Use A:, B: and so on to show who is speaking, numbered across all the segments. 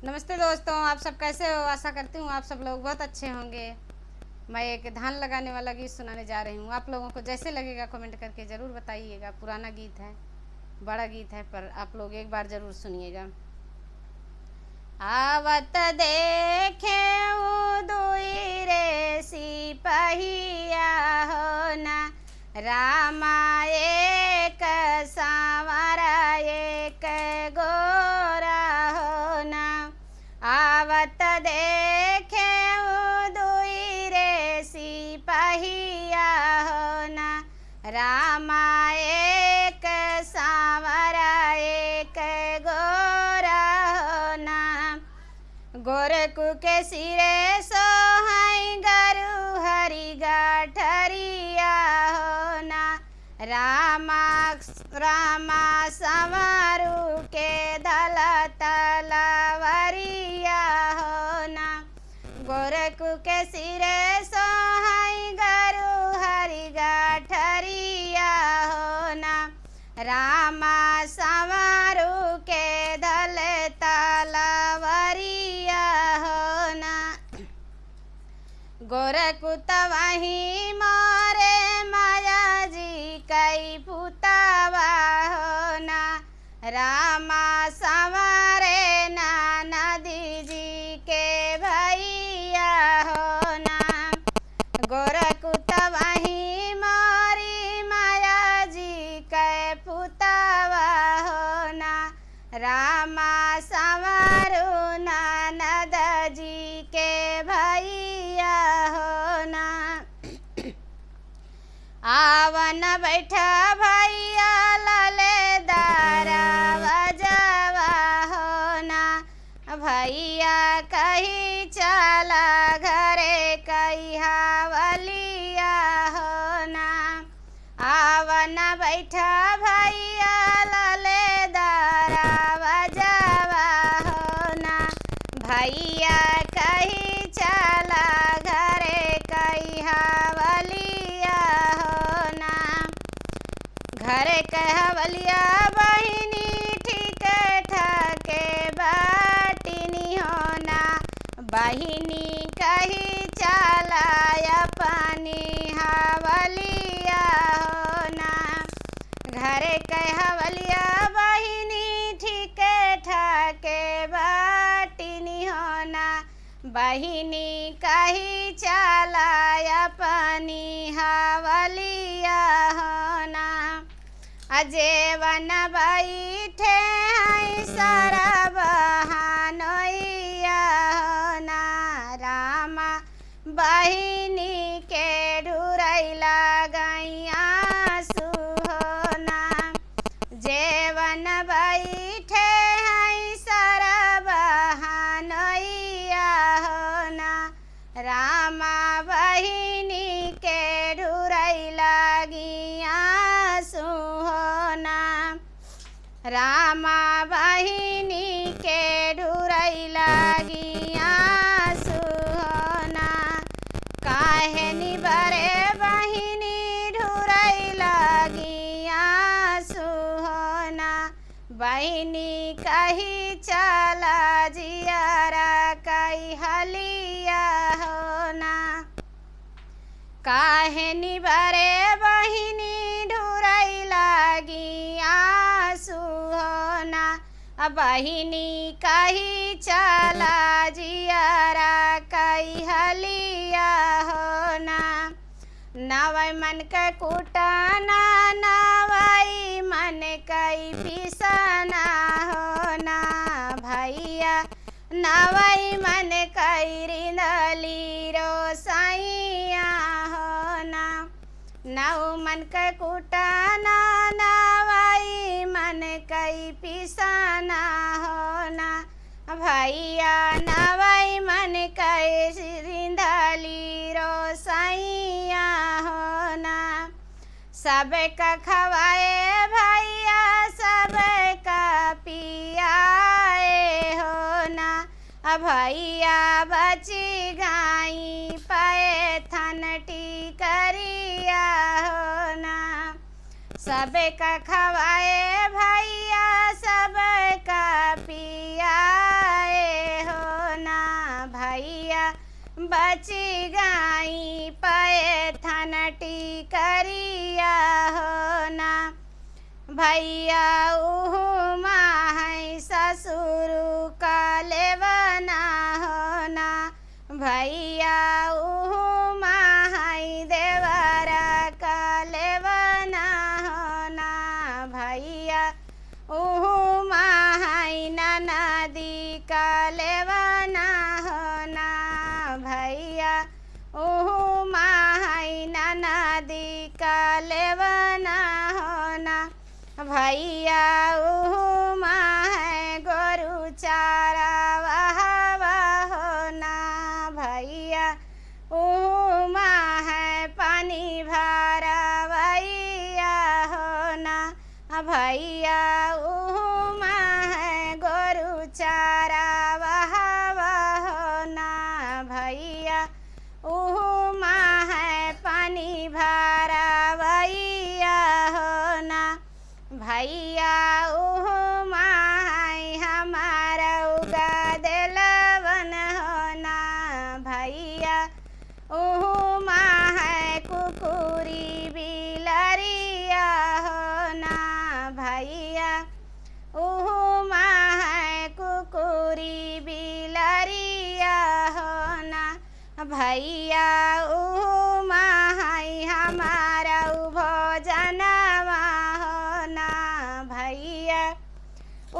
A: नमस्ते दोस्तों, आप सब कैसे हो। आशा करती हूँ आप सब लोग बहुत अच्छे होंगे। मैं एक धान लगाने वाला गीत सुनाने जा रही हूँ। आप लोगों को जैसे लगेगा कमेंट करके ज़रूर बताइएगा। पुराना गीत है, बड़ा गीत है, पर आप लोग एक बार ज़रूर सुनिएगा। आवत देखे दुई रे सिपहिया हो ना, रामा एक सांवरा एक गोरा हो ना। आवत देखे दुई रे सिपहिया हो ना, रामा एक सांवरा एक गोरा हो ना। गोरखु के सिरे सोहाई गरु हरि गाठरिया हो ना, रामा रामा संवरू के दल तलवरिया हो ना। गोरखु के सिरे सोहाई गरु हरि गाठरिया हो ना, रामा संवरू के दल तलवरिया हो ना। गोरखु तवही मोरे माया जी कई पुतवा हो ना, रामा संवरे ना नदी जी के भैया हो ना। गोरखु तवही मोरी माया जी कै पुतवा हो ना, रामा संवरू ननद जी के भैया हो ना। आवन बैठा भैया लले दारा बजवा हो ना, भैया कही चला घरे कही हावलिया हो ना। आवन बैठा भैया लले दारा बजवा हो ना, भैया कही चला घरे कही हावलिया हो ना। घरे कहवलिया बहिनी ठीक ठाके बाटिनी हो ना, बहिनी कही चलाया पानी हावलिया हो ना। घरे कहवलिया बहिनी ठीक ठाके बाटिनी हो ना, बहिनी कही चलाया पानी हावलिया हो ना। अजेवन बैठे हैं सारा बहानोइया हो ना, रामा बहिनी के ढुरैला गैया हो ना। जेवन बैठे हैं सारा बहानोइया हो ना, रामा बहिनी के ढुरैला गैया हो ना। रामा बहिनी के ढुरैला गैया हो ना। काहे निबरे बहिनी ढुरैला गैया हो ना, बहिनी कही चला जियारा कही हलिया हो ना। काहे निबरे बहिनी ढुरैला गैया हो ना, बहिनी कही चला जियारा कही हलिया हो ना। नवै मन के कुटाना नवै मन कई पिसना हो ना, भैया नवै मन कई रिंदली रोसैया हो ना। नौ मन के कुटाना नवै मन कई पिसना हो ना, भैया नवै मन कई रिंदली रोसैया हो ना। सबका खवाए भैया सबका पियाए हो ना, भैया बची गाई पाए थनटी करिया हो ना। सबका खवाए भैया सबका पियाए बची गाई पे थनटी करिया हो ना। भैया उहु माहै ससुर का लेवना हो ना। भैया उहु माहै देवर का लेवना हो ना। भैया उहु माहै ननदी का लेवना हो ना। भैया उहु माहै ननदी का लेवना हो ना। भैया उहु माहै गोरु चारा वहावा हो ना। भैया उहु माहै पानी भरा भैया हो ना। भैया उहु माहै गोरु चारा वहावा हो ना। भैया उहु माहै पानी भरा भैया हो ना। भैया उहु माहै हमारा उगा देलवन हो ना। भैया उहु माहै कुकुरी बिलरिया हो ना। भैया उहु माहै कुकुरी बिलरिया हो ना। भैया उहु माहै हमारा भोजनवा हो ना। भैया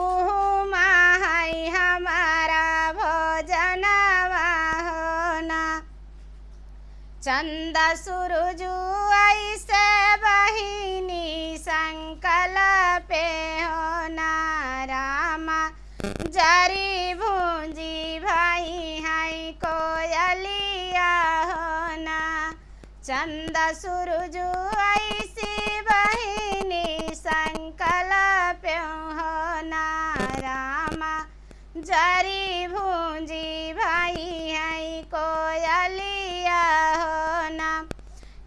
A: उहु माहै हमारा भोजनवा हो ना। चंदा सुरुजु ऐसे बहिनी संकल्पे हो ना। रामा जरी भूंजी भाई है कोयलिया हो ना। चंदा सुरुजु ऐसी बहिनी संकल्प हो ना। रामा जरी भूंजी भाई है कोयलिया हो ना।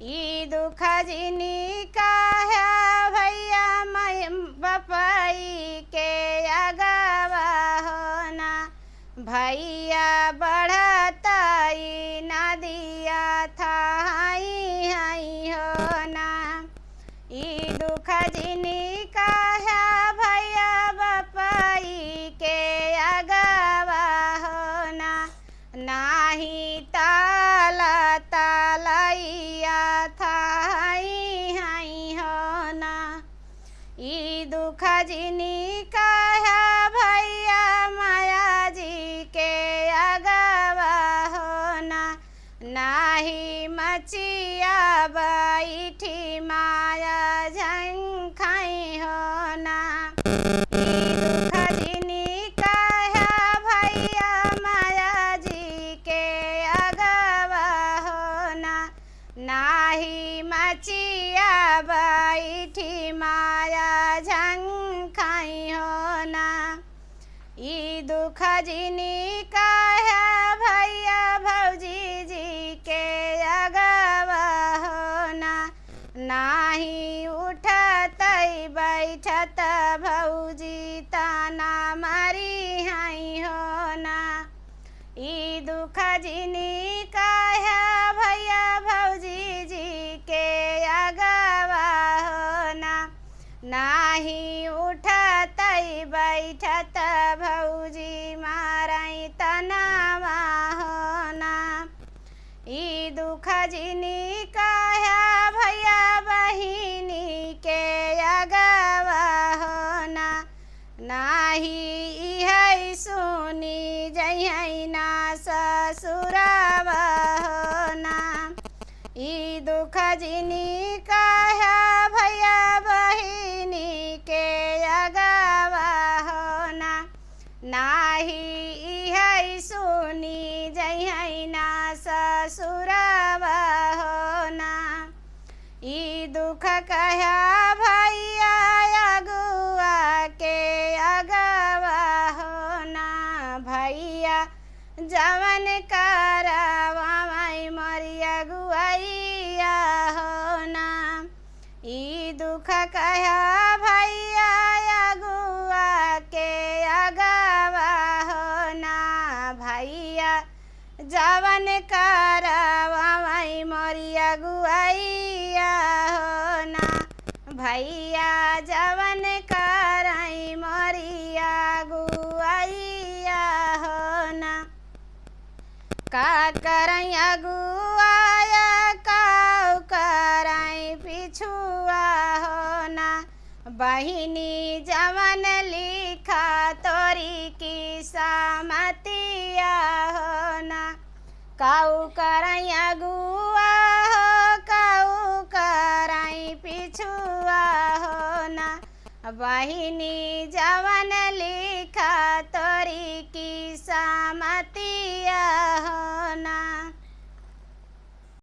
A: ई दुख जिनी का है भैया बपई के अगवा हो ना। भैया बढ़तई नदिया था हाई हो ना। ई दुख जिनी का है भैया बपई के अगवा हो ना। नाही ताला तालैया था हाई हो ना। ई दुख जिनी का है भैया माया जी के अगवा हो ना। नाही मचिया बैठी माया झंखाई हो ना। ई दुख जिनी का है भैया माया जी के अगवा हो ना। नाही मचिया बैठी माया झंखाई हो ना। ई दुख जिनी का है भैया भौजी जी के अगवा हो ना। नाही उठतई बैठत भौजी ताना मारी हाई हो ना। ई दुख जिनी का है भैया भौजी जी के अगवा हो ना। नाही उठतई बैठत भौजी मारई तनावा हो ना। ई दुख जिनी का है भैया बहिनी के अगवा हो ना। नाही है सुनी जइहै ना ससुरावा हो ना। ई दुख जिनी का है भैया बहिनी के अगवा हो ना। नाही है सुनी जइहै ना ससुरावा हो ना। ई दुख कहा भैया अगुआ के अगवा हो ना। भैया जवन करवा मरिया गुआइया हो ना। ई दुख कहा भैया अगुआ के अगवा हो ना। भैया जवन करवाई मोरी अगुआइया हो ना भैया जवन कराई मोरी अगुआइया हो ना का कराई अगुआया काऊ कराई पिछुआ हो ना बहिनी जवन लिखा तोरी की सामतिया हो ना काऊ कराई अगुआ हो काऊ कराई पिछुआ हो ना बहिनी जवन लिखा तोरी की सामतिया हो ना।